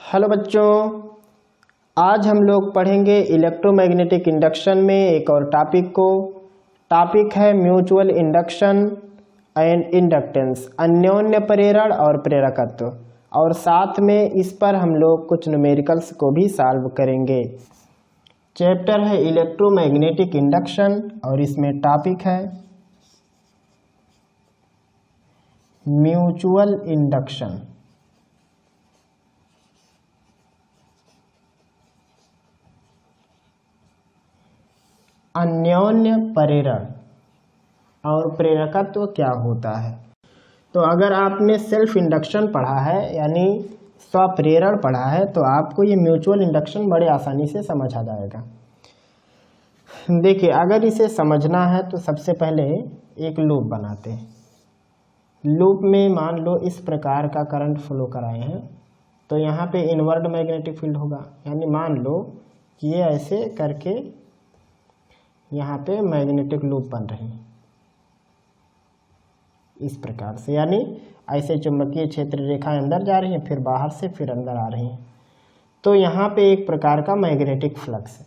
Hello बच्चों, आज हम लोग पढ़ेंगे इलेक्ट्रोमैग्नेटिक इंडक्शन में एक और टॉपिक को। टॉपिक है म्यूचुअल इंडक्शन एंड इंडक्टेंस, अन्योन्य प्रेरण और प्रेरकत्व, और साथ में इस पर हम लोग कुछ न्यूमेरिकल्स को भी सॉल्व करेंगे। चैप्टर है इलेक्ट्रोमैग्नेटिक इंडक्शन और इसमें टॉपिक है म्यूचुअल इंडक्शन। अन्योन्य प्रेरण और प्रेरकत्व क्या होता है। तो अगर आपने सेल्फ इंडक्शन पढ़ा है यानी स्वप्रेरण पढ़ा है तो आपको ये म्यूचुअल इंडक्शन बड़े आसानी से समझ आ जाएगा। देखिए, अगर इसे समझना है तो सबसे पहले एक लूप बनाते हैं। लूप में मान लो इस प्रकार का करंट फ्लो कराए हैं तो यहाँ पे इनवर्ड मैग्नेटिक फील्ड होगा, यानी मान लो कि ये ऐसे करके यहाँ पे मैग्नेटिक लूप बन रही है इस प्रकार से, यानी ऐसे चुंबकीय क्षेत्र रेखा अंदर जा रही है, फिर बाहर से फिर अंदर आ रही है। तो यहाँ पे एक प्रकार का मैग्नेटिक फ्लक्स है,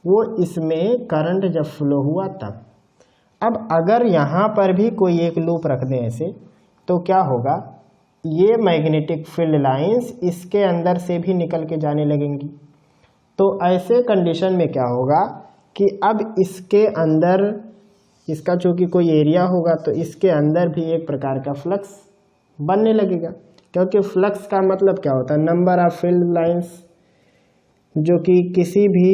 वो इसमें करंट जब फ्लो हुआ तब। अब अगर यहाँ पर भी कोई एक लूप रख दें ऐसे, तो क्या होगा, ये मैग्नेटिक फील्ड लाइंस इसके अंदर से भी निकल के जाने लगेंगी। तो ऐसे कंडीशन में क्या होगा कि अब इसके अंदर, इसका चूँकि कोई एरिया होगा तो इसके अंदर भी एक प्रकार का फ्लक्स बनने लगेगा, क्योंकि फ्लक्स का मतलब क्या होता है, नंबर ऑफ फील्ड लाइंस जो कि किसी भी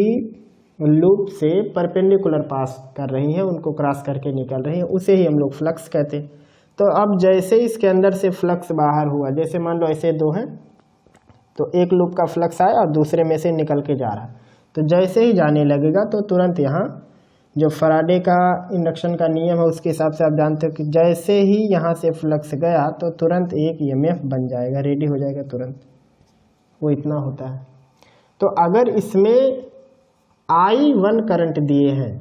लूप से परपेंडिकुलर पास कर रही हैं, उनको क्रॉस करके निकल रही हैं, उसे ही हम लोग फ्लक्स कहते हैं। तो अब जैसे इसके अंदर से फ्लक्स बाहर हुआ, जैसे मान लो ऐसे दो हैं तो एक लूप का फ्लक्स आया और दूसरे में से निकल के जा रहा है, तो जैसे ही जाने लगेगा तो तुरंत यहाँ जो फैराडे का इंडक्शन का नियम है उसके हिसाब से आप जानते हो कि जैसे ही यहाँ से फ्लक्स गया तो तुरंत एक ईएमएफ बन जाएगा, रेडी हो जाएगा तुरंत, वो इतना होता है। तो अगर इसमें I1 करंट दिए हैं,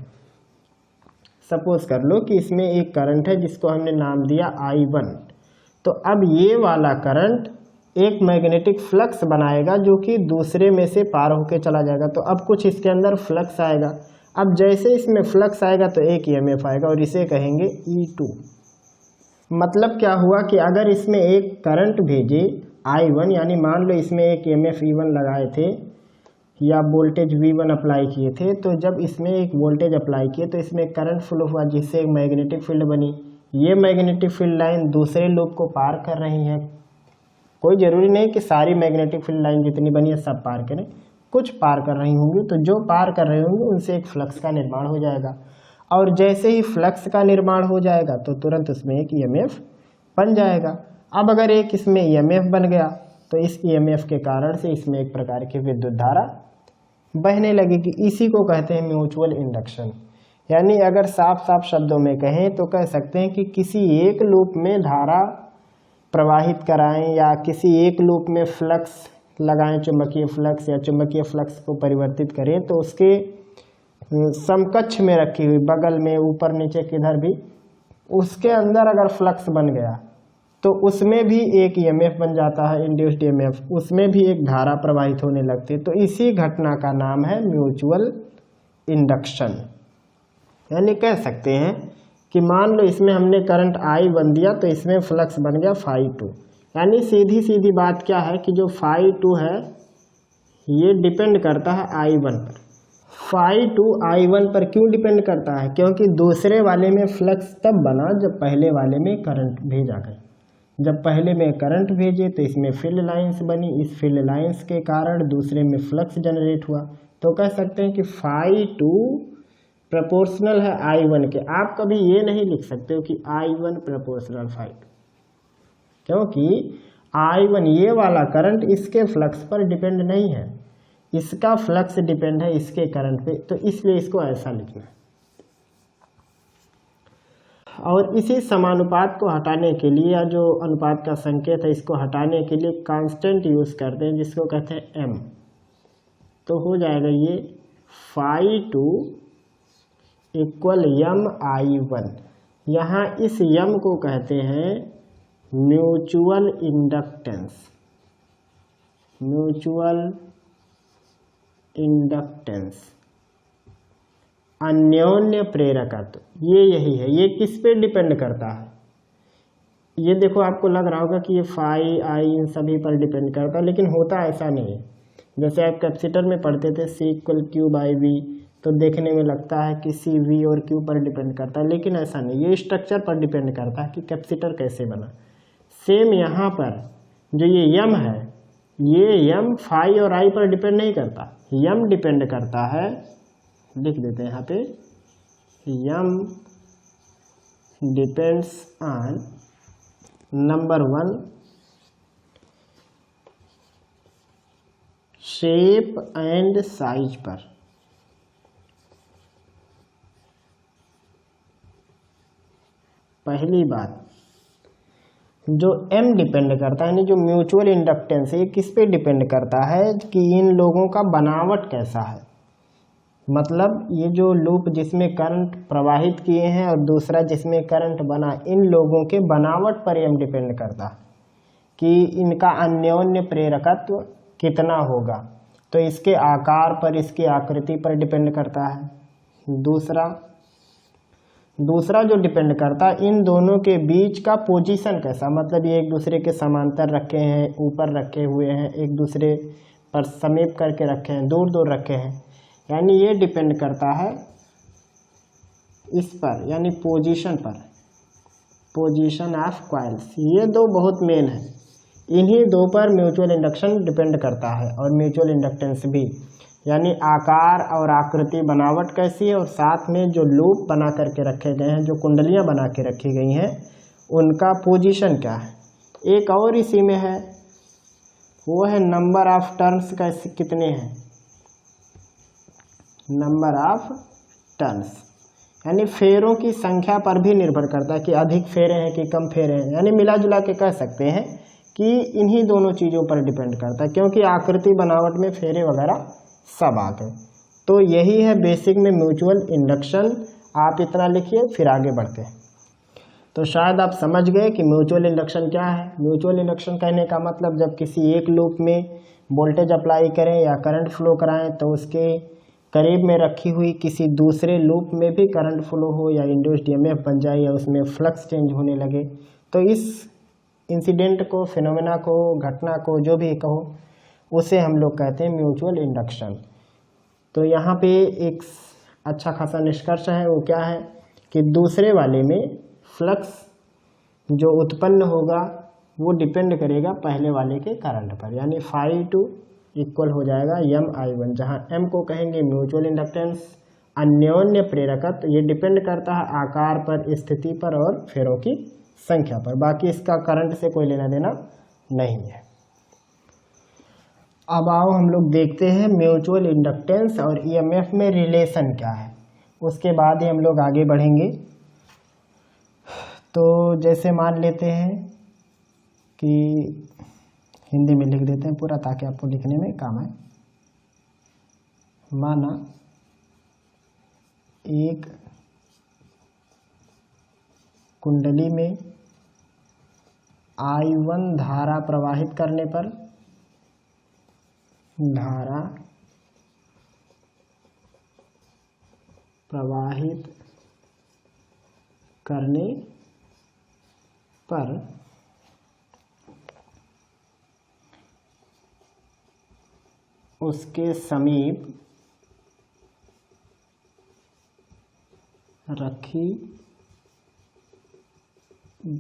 सपोज कर लो कि इसमें एक करंट है जिसको हमने नाम दिया I1, तो अब ये वाला करंट एक मैग्नेटिक फ्लक्स बनाएगा जो कि दूसरे में से पार होके चला जाएगा। तो अब कुछ इसके अंदर फ्लक्स आएगा, अब जैसे इसमें फ्लक्स आएगा तो एक ईएमएफ आएगा और इसे कहेंगे E2। मतलब क्या हुआ कि अगर इसमें एक करंट भेजे I1, यानी मान लो इसमें एक ईएमएफ E1 लगाए थे या वोल्टेज V1 अप्लाई किए थे, तो जब इसमें एक वोल्टेज अप्लाई किए तो इसमें करंट फ्लो हुआ जिससे एक मैग्नेटिक फील्ड बनी। ये मैग्नेटिक फील्ड लाइन दूसरे लूप को पार कर रही है। कोई ज़रूरी नहीं कि सारी मैग्नेटिक फील्ड लाइन जितनी बनी है सब पार करें, कुछ पार कर रही होंगी, तो जो पार कर रही होंगी उनसे एक फ्लक्स का निर्माण हो जाएगा, और जैसे ही फ्लक्स का निर्माण हो जाएगा तो तुरंत उसमें एक ईएमएफ बन जाएगा। अब अगर एक इसमें ईएमएफ बन गया तो इस ईएमएफ के कारण से इसमें एक प्रकार की विद्युत धारा बहने लगेगी। इसी को कहते हैं म्यूचुअल इंडक्शन। यानी अगर साफ साफ शब्दों में कहें तो कह सकते हैं कि किसी एक लूप में धारा प्रवाहित कराएं या किसी एक लूप में फ्लक्स लगाएं, चुंबकीय फ्लक्स, या चुंबकीय फ्लक्स को परिवर्तित करें तो उसके समकक्ष में रखी हुई बगल में ऊपर नीचे किधर भी उसके अंदर अगर फ्लक्स बन गया तो उसमें भी एक ईएमएफ बन जाता है, इंड्यूस्ड ईएमएफ, उसमें भी एक धारा प्रवाहित होने लगती है। तो इसी घटना का नाम है म्यूचुअल इंडक्शन। यानी कह सकते हैं कि मान लो इसमें हमने करंट I1 दिया तो इसमें फ्लक्स बन गया Φ2। यानी सीधी सीधी बात क्या है कि जो Φ2 है ये डिपेंड करता है I1 पर। Φ2 I1 पर क्यों डिपेंड करता है, क्योंकि दूसरे वाले में फ्लक्स तब बना जब पहले वाले में करंट भेजा गया। जब पहले में करंट भेजे तो इसमें फील्ड लाइंस बनी, इस फील्ड लाइंस के कारण दूसरे में फ्लक्स जनरेट हुआ। तो कह सकते हैं कि Φ2 प्रोपोर्शनल है I1 के। आप कभी ये नहीं लिख सकते हो कि I1 प्रोपोर्शनल Φ2, क्योंकि I1 ये वाला करंट इसके फ्लक्स पर डिपेंड नहीं है, इसका फ्लक्स डिपेंड है इसके करंट पे, तो इसलिए इसको ऐसा लिखना है। और इसी समानुपात को हटाने के लिए, या जो अनुपात का संकेत है इसको हटाने के लिए कांस्टेंट यूज करते हैं जिसको कहते हैं M। तो हो जाएगा ये Φ2 इक्वल MI1। यहाँ इस M को कहते हैं म्यूचुअल इंडक्टेंस। म्यूचुअल इंडक्टेंस, अन्योन्य प्रेरकत्व, ये यही है। ये किस पे डिपेंड करता है? ये देखो आपको लग रहा होगा कि ये फाई आई इन सभी पर डिपेंड करता है, लेकिन होता ऐसा नहीं है। जैसे आप कैपेसिटर में पढ़ते थे C = Q/V, तो देखने में लगता है कि C V और Q पर डिपेंड करता है, लेकिन ऐसा नहीं। ये स्ट्रक्चर पर डिपेंड करता है कि कैपेसिटर कैसे बना। सेम यहाँ पर जो ये यम है, ये यम फाई और आई पर डिपेंड नहीं करता। यम डिपेंड करता है, लिख देते हैं यहाँ पे, यम depends on number 1 shape and size पर। पहली बात, जो M डिपेंड करता है, यानी जो म्यूचुअल इंडक्टेंस है, ये किस पे डिपेंड करता है कि इन लोगों का बनावट कैसा है। मतलब ये जो लूप जिसमें करंट प्रवाहित किए हैं और दूसरा जिसमें करंट बना, इन लोगों के बनावट पर M डिपेंड करता है कि इनका अन्योन्य प्रेरकत्व कितना होगा। तो इसके आकार पर, इसकी आकृति पर डिपेंड करता है। दूसरा जो डिपेंड करता है, इन दोनों के बीच का पोजीशन कैसा, मतलब ये एक दूसरे के समांतर रखे हैं, ऊपर रखे हुए हैं, एक दूसरे पर समीप करके रखे हैं, दूर दूर रखे हैं, यानी ये डिपेंड करता है इस पर, यानी पोजीशन पर, पोजीशन ऑफ कॉइल्स। ये दो बहुत मेन है, इन्हीं दो पर म्यूचुअल इंडक्शन डिपेंड करता है और म्यूचुअल इंडक्टेंस भी, यानी आकार और आकृति, बनावट कैसी है, और साथ में जो लूप बना करके रखे गए हैं, जो कुंडलियां बना के रखी गई हैं, उनका पोजीशन क्या है। एक और इसी में है, वो है नंबर ऑफ टर्न्स कैसे, कितने हैं, नंबर ऑफ टर्न्स, यानी फेरों की संख्या पर भी निर्भर करता है कि अधिक फेरे हैं कि कम फेरे हैं। यानी मिला जुला के कह सकते हैं कि इन्हीं दोनों चीज़ों पर डिपेंड करता है, क्योंकि आकृति बनावट में फेरे वगैरह सब आ गए। तो यही है बेसिक में म्यूचुअल इंडक्शन। आप इतना लिखिए, फिर आगे बढ़ते हैं। तो शायद आप समझ गए कि म्यूचुअल इंडक्शन क्या है। म्यूचुअल इंडक्शन कहने का मतलब, जब किसी एक लूप में वोल्टेज अप्लाई करें या करंट फ्लो कराएं, तो उसके करीब में रखी हुई किसी दूसरे लूप में भी करंट फ्लो हो या इंड्यूस्ड ईएमएफ बन जाए या उसमें फ्लक्स चेंज होने लगे, तो इस इंसिडेंट को, फिनोमेना को, घटना को, जो भी कहो, उसे हम लोग कहते हैं म्यूचुअल इंडक्शन। तो यहाँ पे एक अच्छा खासा निष्कर्ष है, वो क्या है कि दूसरे वाले में फ्लक्स जो उत्पन्न होगा वो डिपेंड करेगा पहले वाले के करंट पर, यानी φ2 इक्वल हो जाएगा MI1, जहाँ M को कहेंगे म्यूचुअल इंडक्टेंस, अन्योन्य प्रेरकत्व, ये डिपेंड करता है आकार पर, स्थिति पर और फेरों की संख्या पर। बाकी इसका करंट से कोई लेना देना नहीं है। अब आओ हम लोग देखते हैं म्यूचुअल इंडक्टेंस और ईएमएफ में रिलेशन क्या है, उसके बाद ही हम लोग आगे बढ़ेंगे। तो जैसे मान लेते हैं कि हिंदी में लिख देते हैं पूरा, ताकि आपको लिखने में काम आए। माना एक कुंडली में I1 धारा प्रवाहित करने पर, धारा प्रवाहित करने पर उसके समीप रखी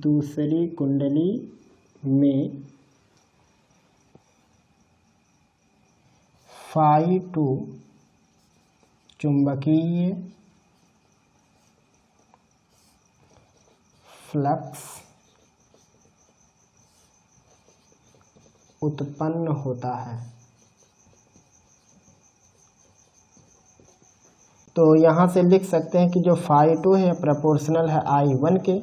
दूसरी कुंडली में φ2 चुंबकीय फ्लक्स उत्पन्न होता है। तो यहाँ से लिख सकते हैं कि जो φ2 है प्रोपोर्शनल है I1 के।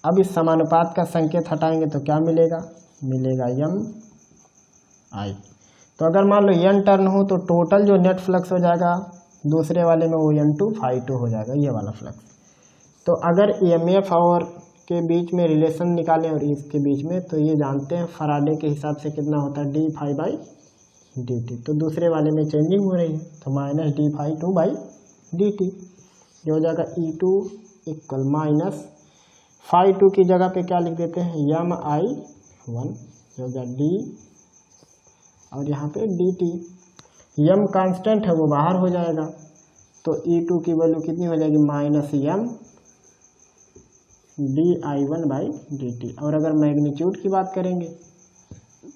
अब इस समानुपात का संकेत हटाएंगे तो क्या मिलेगा, मिलेगा MI। तो अगर मान लो n टर्न हो तो टोटल जो नेट फ्लक्स हो जाएगा दूसरे वाले में वो N2 φ2 हो जाएगा, ये वाला फ्लक्स। तो अगर EMF और के बीच में रिलेशन निकालें और इसके बीच में, तो ये जानते हैं फराडे के हिसाब से कितना होता है, d∅ by डी टी। तो दूसरे वाले में चेंजिंग हो रही है, तो minus D phi two by D T. ये हो जाएगा E two equal minus phi two की जगह पे क्या लिख देते हैं यम आई वन, हो जाएगा डी और यहाँ पे डी टी। यम कांस्टेंट है वो बाहर हो जाएगा, तो ई टू की वैल्यू कितनी हो जाएगी minus M D I one by D T. और अगर मैग्नीट्यूड की बात करेंगे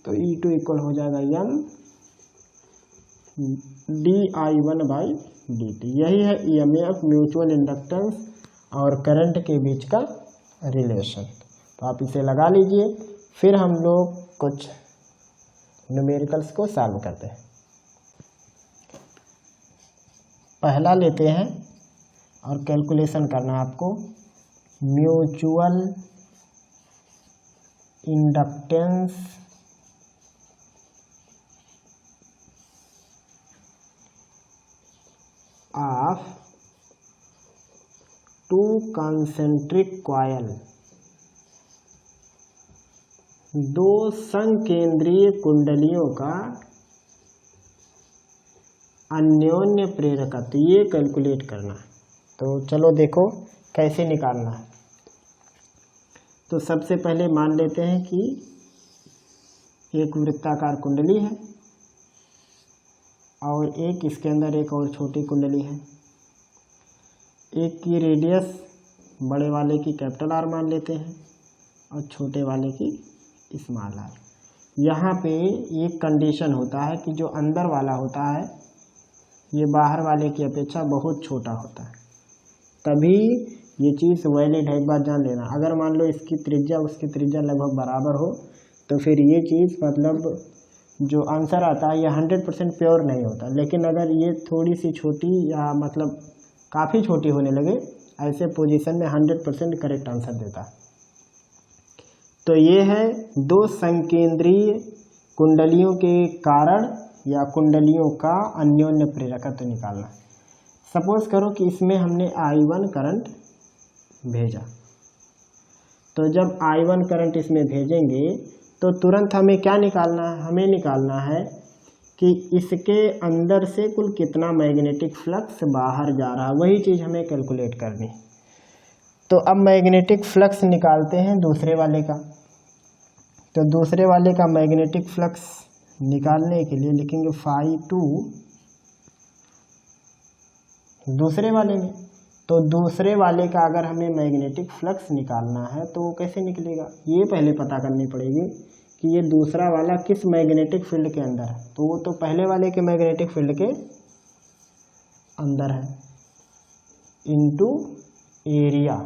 तो ई टू इक्वल हो जाएगा M D I one by D T. यही है ईएमएफ, म्यूचुअल इंडक्टेंस और करंट के बीच का रिलेशन। तो आप इसे लगा लीजिए, फिर हम लोग कुछ न्यूमेरिकल्स को सॉल्व करते हैं। पहला लेते हैं और कैलकुलेशन करना है आपको, mutual inductance of to concentric coil, दो संकेंद्रीय कुंडलियों का अन्योन्य प्रेरकत्व, ये कैलकुलेट करना है। तो चलो देखो कैसे निकालना है। तो सबसे पहले मान लेते हैं कि एक वृत्ताकार कुंडली है और एक इसके अंदर एक और छोटी कुंडली है। एक की रेडियस बड़े वाले की कैपिटल आर मान लेते हैं और छोटे वाले की स्मॉल आर। यहाँ पे एक कंडीशन होता है कि जो अंदर वाला होता है ये बाहर वाले की अपेक्षा बहुत छोटा होता है, तभी ये चीज़ वैलिड है। एक बात जान लेना, अगर मान लो इसकी त्रिज्या उसकी त्रिज्या लगभग बराबर हो तो फिर ये चीज़ मतलब जो आंसर आता है ये 100% प्योर नहीं होता। लेकिन अगर ये थोड़ी सी छोटी या मतलब काफ़ी छोटी होने लगे, ऐसे पोजीशन में 100% करेक्ट आंसर देता है। तो ये है दो संकेंद्रीय कुंडलियों के कारण या कुंडलियों का अन्योन्य प्रेरकत्व निकालना। सपोज करो कि इसमें हमने I1 करंट भेजा, तो जब I1 करंट इसमें भेजेंगे तो तुरंत हमें क्या निकालना है, हमें निकालना है कि इसके अंदर से कुल कितना मैग्नेटिक फ्लक्स बाहर जा रहा है, वही चीज़ हमें कैलकुलेट करनी। तो अब मैग्नेटिक फ्लक्स निकालते हैं दूसरे वाले का। तो दूसरे वाले का मैग्नेटिक फ्लक्स निकालने के लिए लिखेंगे फाई टू दूसरे वाले में। तो दूसरे वाले का अगर हमें मैग्नेटिक फ्लक्स निकालना है तो वो कैसे निकलेगा, ये पहले पता करनी पड़ेगी कि ये दूसरा वाला किस मैग्नेटिक फील्ड के अंदर है। तो वो तो पहले वाले के मैग्नेटिक फील्ड के अंदर है, इनटू एरिया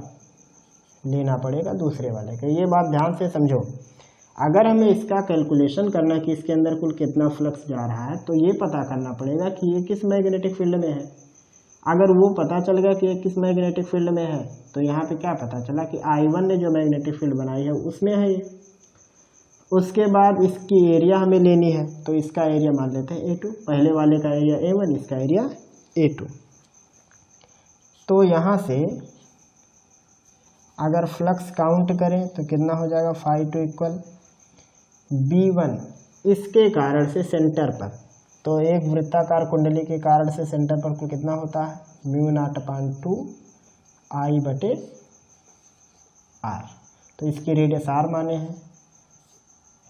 लेना पड़ेगा दूसरे वाले का। ये बात ध्यान से समझो। अगर हमें इसका कैलकुलेशन करना कि इसके अंदर कुल कितना फ्लक्स जा रहा है, तो ये पता करना पड़ेगा कि ये किस मैग्नेटिक फील्ड में है। अगर वो पता चल गया कि ये किस मैग्नेटिक फील्ड में है, तो यहाँ पे क्या पता चला कि I1 ने जो मैग्नेटिक फील्ड बनाई है उसमें है ये। उसके बाद इसकी एरिया हमें लेनी है, तो इसका एरिया मान लेते हैं A2। पहले वाले का एरिया A1, इसका एरिया A2। तो यहाँ से अगर फ्लक्स काउंट करें तो कितना हो जाएगा, फाई टू इक्वल B1 इसके कारण से सेंटर पर। तो एक वृत्ताकार कुंडली के कारण से सेंटर पर को कितना होता है, म्यू नॉट अपान 2 I बटे R। तो इसकी रेडियस R माने हैं,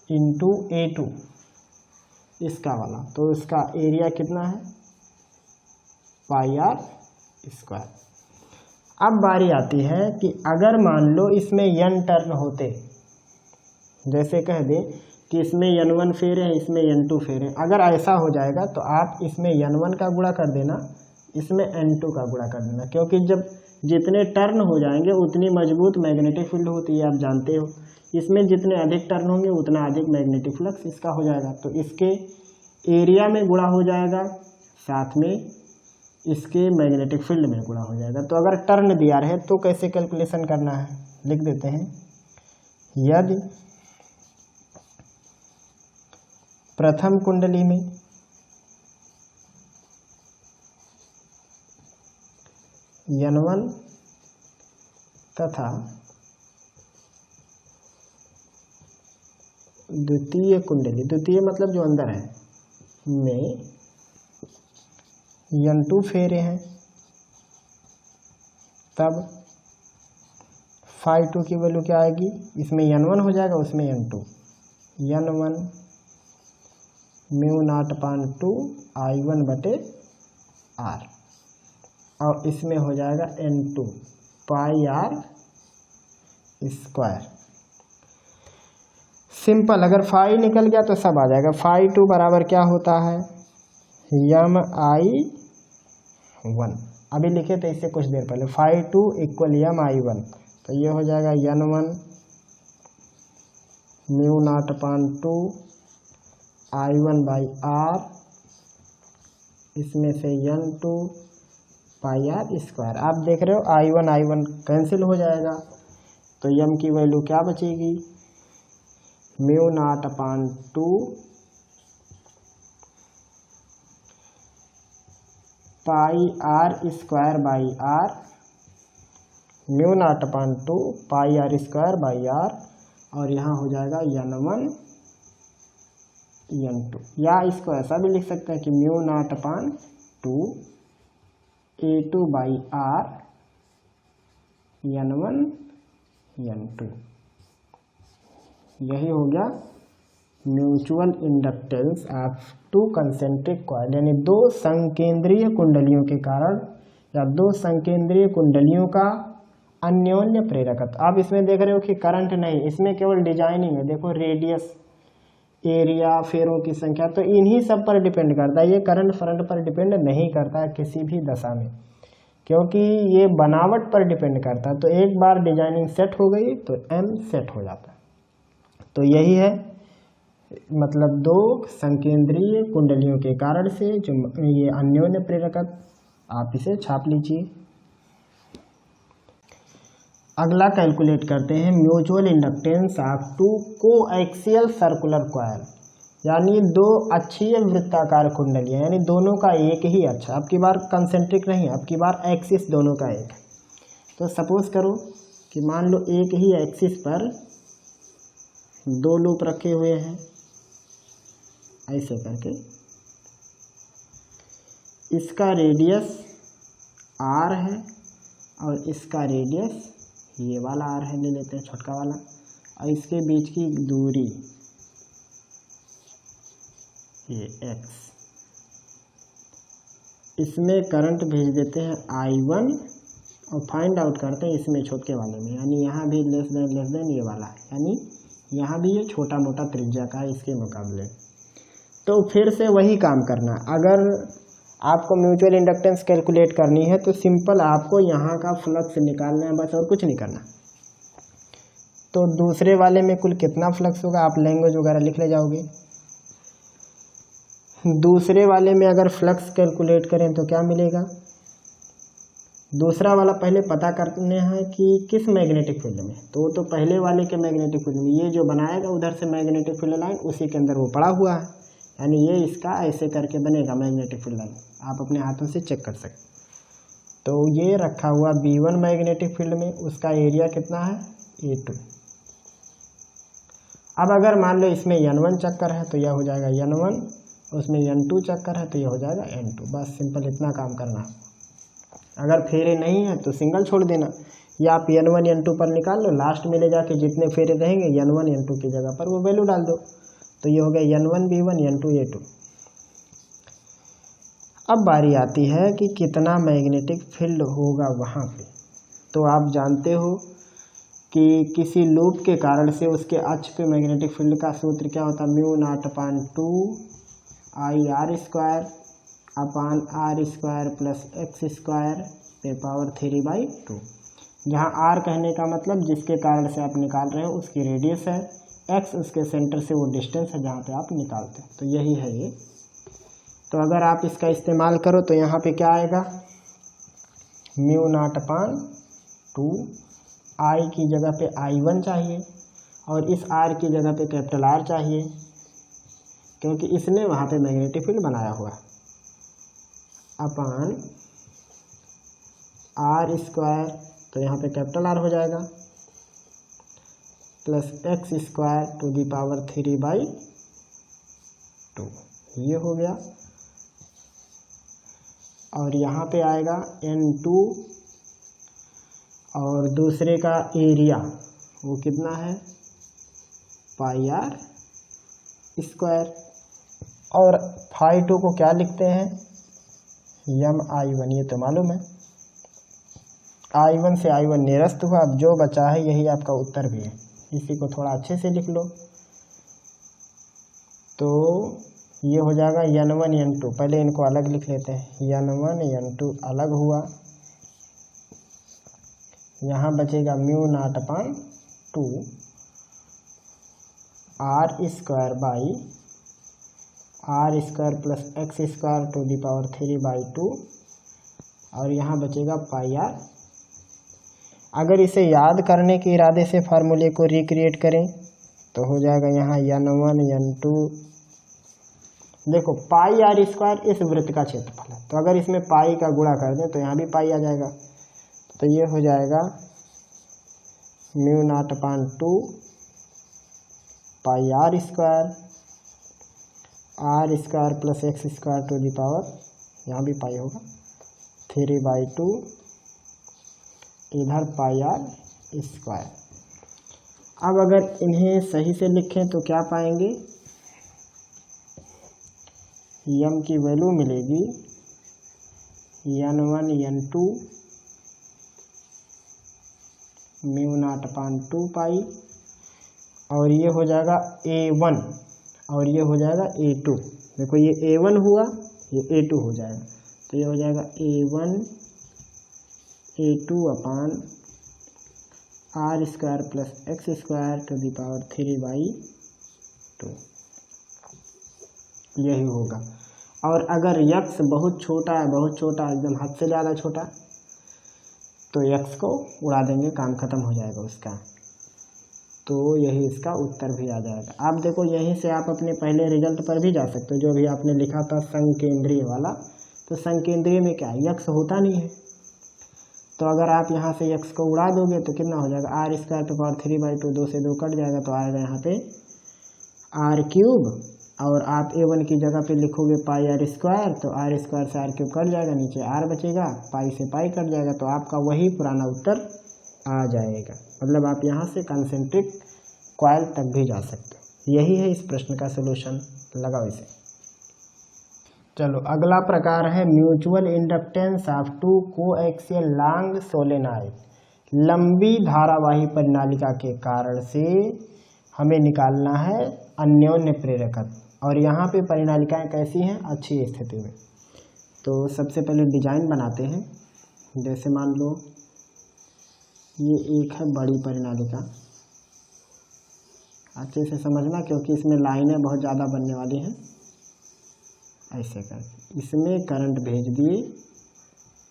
इंटू A2 इसका वाला, तो इसका एरिया कितना है पाई R स्क्वायर। अब बारी आती है कि अगर मान लो इसमें n टर्न होते, जैसे कह दें कि इसमें n1 फेरे हैं, इसमें n2 फेरे। अगर ऐसा हो जाएगा तो आप इसमें n1 का गुणा कर देना, इसमें n2 का गुणा कर देना, क्योंकि जब जितने टर्न हो जाएंगे उतनी मजबूत मैग्नेटिक फील्ड होती है, आप जानते हो। इसमें जितने अधिक टर्न होंगे उतना अधिक मैग्नेटिक फ्लक्स इसका हो जाएगा। तो इसके एरिया में गुणा हो जाएगा, साथ में इसके मैग्नेटिक फील्ड में गुणा हो जाएगा। तो अगर टर्न दिया रहे तो कैसे कैलकुलेशन करना है, लिख देते हैं, यदि प्रथम कुंडली में n1 तथा द्वितीय कुंडली, द्वितीय मतलब जो अंदर है, में n2 फेरे हैं, तब phi 2 की वैल्यू क्या आएगी, इसमें n1 हो जाएगा, उसमें n2, n1 म्यू नॉट अपान 2 I1 बटे r, और इसमें हो जाएगा n2 पाई r स्क्वायर। सिंपल, अगर फाई निकल गया तो सब आ जाएगा। phi 2 बराबर क्या होता है, mi1, अभी लिखे थे इससे कुछ देर पहले, phi 2 इक्वल mi1, तो ये हो जाएगा n1 mu naught upon 2 I1 by r, इसमें से n2 पाई r स्क्वायर। आप देख रहे हो I1 कैंसिल हो जाएगा, तो m की वैल्यू क्या बचेगी, mu naught upon 2 pi r square by r, mu naught upon 2 pi r square by r, और यहाँ हो जाएगा n1 n2, या इसको ऐसा भी लिख सकते हैं कि mu naught upon 2 a2 by r n1 n2। यही हो गया mutual inductance of two concentric coil, यानी दो संकेंद्रीय कुंडलियों के कारण या दो संकेंद्रीय कुंडलियों का अन्योन्य प्रेरकत्व। आप इसमें देख रहे हो कि करंट नहीं, इसमें केवल डिजाइनिंग है। देखो रेडियस, एरिया, फेरों की संख्या, तो इन्हीं सब पर डिपेंड करता है। ये करंट फरंट पर डिपेंड नहीं करता है किसी भी दशा में, क्योंकि ये बनावट पर डिपेंड करता है। तो एक बार डिजाइनिंग सेट हो गई तो एम सेट हो जाता है। तो यही है, मतलब दो संकेंद्रीय कुंडलियों के कारण से जो ये अन्योन्य प्रेरकत्व, आप इसे छाप लीजिए। अगला कैलकुलेट करते हैं mutual inductance of two coaxial circular coil, यानी दो अक्षीय वृत्ताकार कुंडलियां, यानी दोनों का एक ही अक्ष, अब की बार कंसेंट्रिक नहीं, अब की बार एक्सिस दोनों का एक। तो सपोज करो कि मान लो एक ही एक्सिस पर दो लूप रखे हुए हैं, ऐसे करके, इसका रेडियस r है और इसका रेडियस ये वाला r है, ले लेते हैं छोटका वाला, और इसके बीच की दूरी ये x। इसमें करंट भेज देते हैं I1 और फाइंड आउट करते हैं इसमें छोटे वाले में, यानी यहाँ भी लेस देन ये वाला है, यानी यहाँ भी ये छोटा मोटा त्रिज्या का है इसके मुकाबले। तो फिर से वही काम करना, अगर आपको म्यूचुअल इंडक्टेंस कैलकुलेट करनी है तो सिंपल आपको यहाँ का फ्लक्स निकालना है बस, और कुछ नहीं करना। तो दूसरे वाले में कुल कितना फ्लक्स होगा आप लैंग्वेज वगैरह लिख ले जाओगे। दूसरे वाले में अगर फ्लक्स कैलकुलेट करें तो क्या मिलेगा, दूसरा वाला पहले पता करने हैं कि किस मैग्नेटिक फील्ड में, तो पहले वाले के मैग्नेटिक फील्ड में, ये जो बनाएगा उधर से मैग्नेटिक फील्ड लाइन उसी के अंदर वो पड़ा हुआ है, यानी ये इसका ऐसे करके बनेगा मैग्नेटिक फील्ड लाइन, आप अपने हाथों से चेक कर सकते। तो ये रखा हुआ B1 मैग्नेटिक फील्ड में, उसका एरिया कितना है A2। अब अगर मान लो इसमें N1 चक्कर है तो यह हो जाएगा N1, उसमें N2 चक्कर है तो यह हो जाएगा N2। बस सिंपल इतना काम करना है। अगर फेरे नहीं है तो सिंगल छोड़ देना, या आप N1 N2 पर निकाल लो, लास्ट में ले जाके जितने फेरे रहेंगे N1 N2 की जगह पर वो वैल्यू डाल दो, तो ये हो गया N1 B1 N2 A2। अब बारी आती है कि कितना मैग्नेटिक फील्ड होगा वहाँ पे। तो आप जानते हो कि किसी लूप के कारण से उसके अक्ष पे मैग्नेटिक फील्ड का सूत्र क्या होता है, mu naught upon 2 I r square upon r square plus x square पे पावर 3/2, जहाँ r कहने का मतलब जिसके कारण से आप निकाल रहे हो उसकी रेडियस है, x उसके सेंटर से वो डिस्टेंस है जहाँ पे आप निकालते हैं। तो यही है ये। तो अगर आप इसका इस्तेमाल करो तो यहाँ पे क्या आएगा, म्यू नॉट अपान 2, I की जगह पे I1 चाहिए और इस r की जगह पे कैपिटल R चाहिए, क्योंकि इसने वहाँ पे मैग्नेटिक फील्ड बनाया हुआ है, अपान r स्क्वायर, तो यहाँ पे कैपिटल R हो जाएगा, plus x square to the power 3/2। ये हो गया, और यहाँ पे आएगा N2 और दूसरे का एरिया वो कितना है पाई आर स्क्वायर, और φ2 को क्या लिखते हैं MI1, ये तो मालूम है। I1 से I1 निरस्त हुआ, अब जो बचा है यही आपका उत्तर भी है, इसी को थोड़ा अच्छे से लिख लो। तो ये हो जाएगा N1 N2, पहले इनको अलग लिख लेते हैं, N1 N2 अलग हुआ, यहाँ बचेगा μ0/2 r square by r² plus x² to the power 3/2, और यहाँ बचेगा पाई आर। अगर इसे याद करने के इरादे से फार्मूले को रिक्रिएट करें तो हो जाएगा यहाँ N1 N2, देखो पाई आर स्क्वायर इस वृत्त का क्षेत्रफल है, तो अगर इसमें पाई का गुणा कर दें तो यहाँ भी पाई आ जाएगा, तो ये हो जाएगा μ0/2 pi R square plus x² to the power, यहाँ भी पाई होगा 3/2, इधर पाई आर स्क्वायर। अब अगर इन्हें सही से लिखें तो क्या पाएंगे, m की वैल्यू मिलेगी N1 N2 μ0/2 पाई, और ये हो जाएगा A1 और ये हो जाएगा A2, देखो ये A1 हुआ ये A2 हो जाएगा, तो ये हो जाएगा A1 A2 upon r² plus x² to the power 3/2, यही होगा। और अगर x बहुत छोटा है, बहुत छोटा एकदम हद से ज़्यादा छोटा, तो x को उड़ा देंगे, काम खत्म हो जाएगा उसका, तो यही इसका उत्तर भी आ जाएगा। आप देखो यहीं से आप अपने पहले रिजल्ट पर भी जा सकते हो, जो भी आपने लिखा था संकेंद्रीय वाला, तो संकेंद्रीय में क्या x होता नहीं है, तो अगर आप यहाँ से x को उड़ा दोगे तो कितना हो जाएगा r² टू पावर 3/2, 2 से 2 कट जाएगा, तो आएगा यहाँ पे r³, और आप A1 की जगह पे लिखोगे पाई आर स्क्वायर, तो r² से r³ कट जाएगा, नीचे r बचेगा, पाई से पाई कट जाएगा, तो आपका वही पुराना उत्तर आ जाएगा। मतलब आप यहाँ से कंसेंट्रिक कॉइल तक भी जा सकते हो। यही है इस प्रश्न का सलूशन, लगाओ इसे। चलो अगला प्रकार है mutual inductance of two coaxial long solenoid. लंबी धारावाही परिनालिका के कारण से हमें निकालना है अन्योन्य प्रेरकत्व, और यहाँ पे परिनालिकाएं कैसी हैं, अच्छी स्थिति में। तो सबसे पहले डिजाइन बनाते हैं, जैसे मान लो ये एक है बड़ी परिनालिका, अच्छे से समझना क्योंकि इसमें लाइनें बहुत ज़्यादा बनने वाली हैं। ऐसे करके इसमें करंट भेज दिए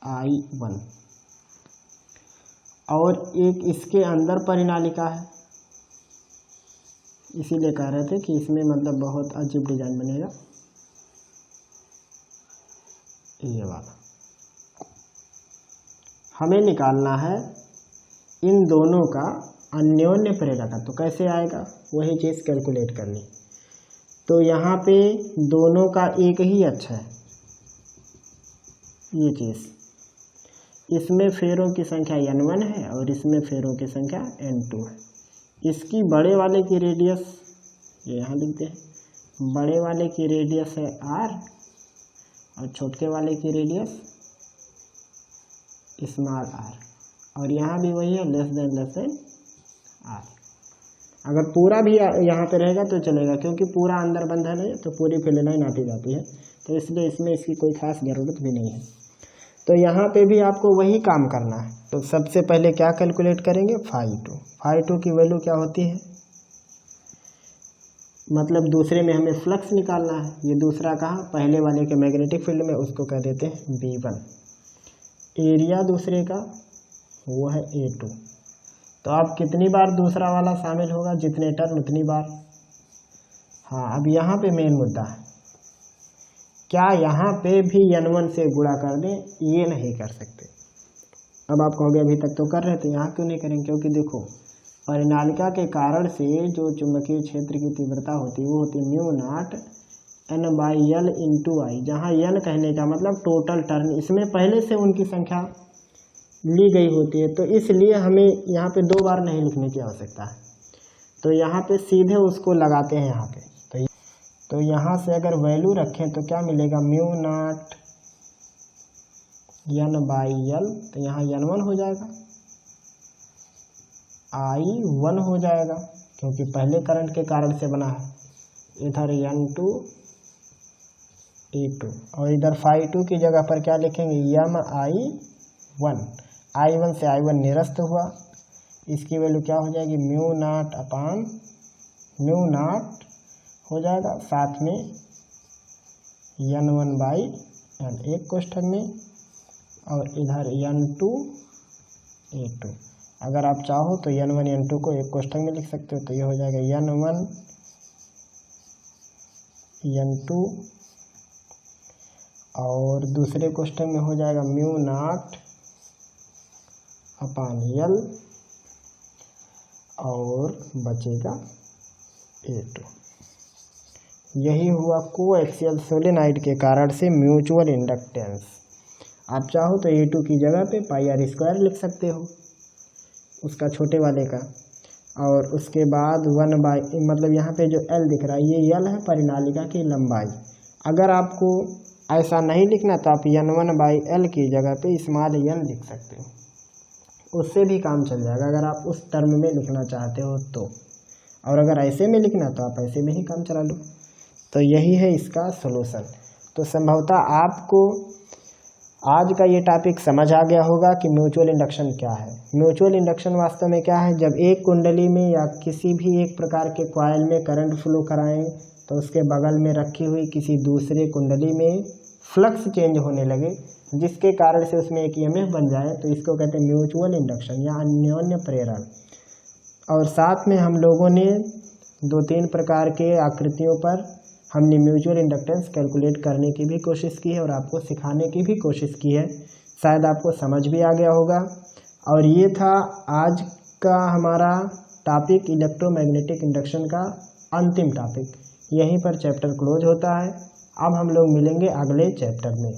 I1, और एक इसके अंदर परिनालिका है, इसीलिए कह रहे थे कि इसमें मतलब बहुत अजीब डिजाइन बनेगा। ये वाला हमें निकालना है इन दोनों का अन्योन्य प्रेरकत्व, तो कैसे आएगा वही चीज़ कैलकुलेट करनी। तो यहाँ पे दोनों का एक ही अच्छा है, ये चीज़, इसमें फेरों की संख्या N1 है और इसमें फेरों की संख्या N2 है। इसकी बड़े वाले की रेडियस, ये यहाँ लिखते हैं, बड़े वाले की रेडियस है R और छोटे वाले की रेडियस स्मॉल r, और यहाँ भी वही है लेस देन r। अगर पूरा भी यहाँ पे रहेगा तो चलेगा, क्योंकि पूरा अंदर बंधन है तो पूरी फिलनाइन आती जाती है, तो इसलिए इसमें इसकी कोई खास ज़रूरत भी नहीं है। तो यहाँ पे भी आपको वही काम करना है। तो सबसे पहले क्या कैलकुलेट करेंगे, φ2 की वैल्यू क्या होती है, मतलब दूसरे में हमें फ्लक्स निकालना है। ये दूसरा कहाँ, पहले वाले के मैग्नेटिक फील्ड में, उसको कह देते हैं B1। एरिया दूसरे का वो है A2। तो अब कितनी बार दूसरा वाला शामिल होगा, जितने टर्न उतनी बार। हाँ, अब यहाँ पे मेन मुद्दा है, क्या यहाँ पे भी N1 से गुणा कर दें, ये नहीं कर सकते। अब आप कहोगे अभी तक तो कर रहे थे, यहाँ क्यों नहीं करेंगे, क्योंकि देखो परिनालिका के कारण से जो चुंबकीय क्षेत्र की तीव्रता होती है वो होती है μ0 N/L इंटू आई, जहाँ N कहने का मतलब टोटल टर्न, इसमें पहले से उनकी संख्या ली गई होती है, तो इसलिए हमें यहाँ पे 2 बार नहीं लिखने की आवश्यकता है। तो यहाँ पे सीधे उसको लगाते हैं यहाँ पे। तो यहाँ से अगर वैल्यू रखें तो क्या मिलेगा, म्यू नॉट N/L, तो यहाँ N1 हो जाएगा, I1 हो जाएगा क्योंकि पहले करंट के कारण से बना है, इधर N2 E2, और इधर phi2 की जगह पर क्या लिखेंगे, Mi1, I1 से I1 निरस्त हुआ, इसकी वैल्यू क्या हो जाएगी, म्यू नॉट अपान म्यू नॉट हो जाएगा, साथ में N1/N, एक कोष्ठक में, और इधर N2 E2। अगर आप चाहो तो N1 N2 को एक कोष्ठक में लिख सकते हो, तो ये हो जाएगा N1 N2, और दूसरे कोष्ठक में हो जाएगा म्यू नॉट अपान L, और बचेगा A2। यही हुआ कोएक्सियल सोलेनॉइड के कारण से म्यूचुअल इंडक्टेंस। आप चाहो तो A2 की जगह पे πr² लिख सकते हो, उसका छोटे वाले का, और उसके बाद 1/, मतलब यहाँ पे जो L दिख रहा है ये L है परिनालिका की लंबाई। अगर आपको ऐसा नहीं लिखना तो आप N1/L की जगह पे स्मॉल n लिख सकते हो, उससे भी काम चल जाएगा अगर आप उस टर्म में लिखना चाहते हो तो, और अगर ऐसे में लिखना तो आप ऐसे में ही काम चला लो। तो यही है इसका सॉल्यूशन। तो संभवतः आपको आज का ये टॉपिक समझ आ गया होगा कि म्यूचुअल इंडक्शन क्या है। म्यूचुअल इंडक्शन वास्तव में क्या है, जब एक कुंडली में या किसी भी एक प्रकार के कॉइल में करंट फ्लो कराएं तो उसके बगल में रखी हुई किसी दूसरे कुंडली में फ्लक्स चेंज होने लगे, जिसके कारण से उसमें एक ईएमएफ बन जाए, तो इसको कहते हैं म्यूचुअल इंडक्शन या अन्योन्य प्रेरण। और साथ में हम लोगों ने 2-3 प्रकार के आकृतियों पर हमने म्यूचुअल इंडक्टेंस कैलकुलेट करने की भी कोशिश की है और आपको सिखाने की भी कोशिश की है, शायद आपको समझ भी आ गया होगा। और ये था आज का हमारा टॉपिक, इलेक्ट्रोमैग्नेटिक इंडक्शन का अंतिम टॉपिक। यहीं पर चैप्टर क्लोज होता है। अब हम लोग मिलेंगे अगले चैप्टर में।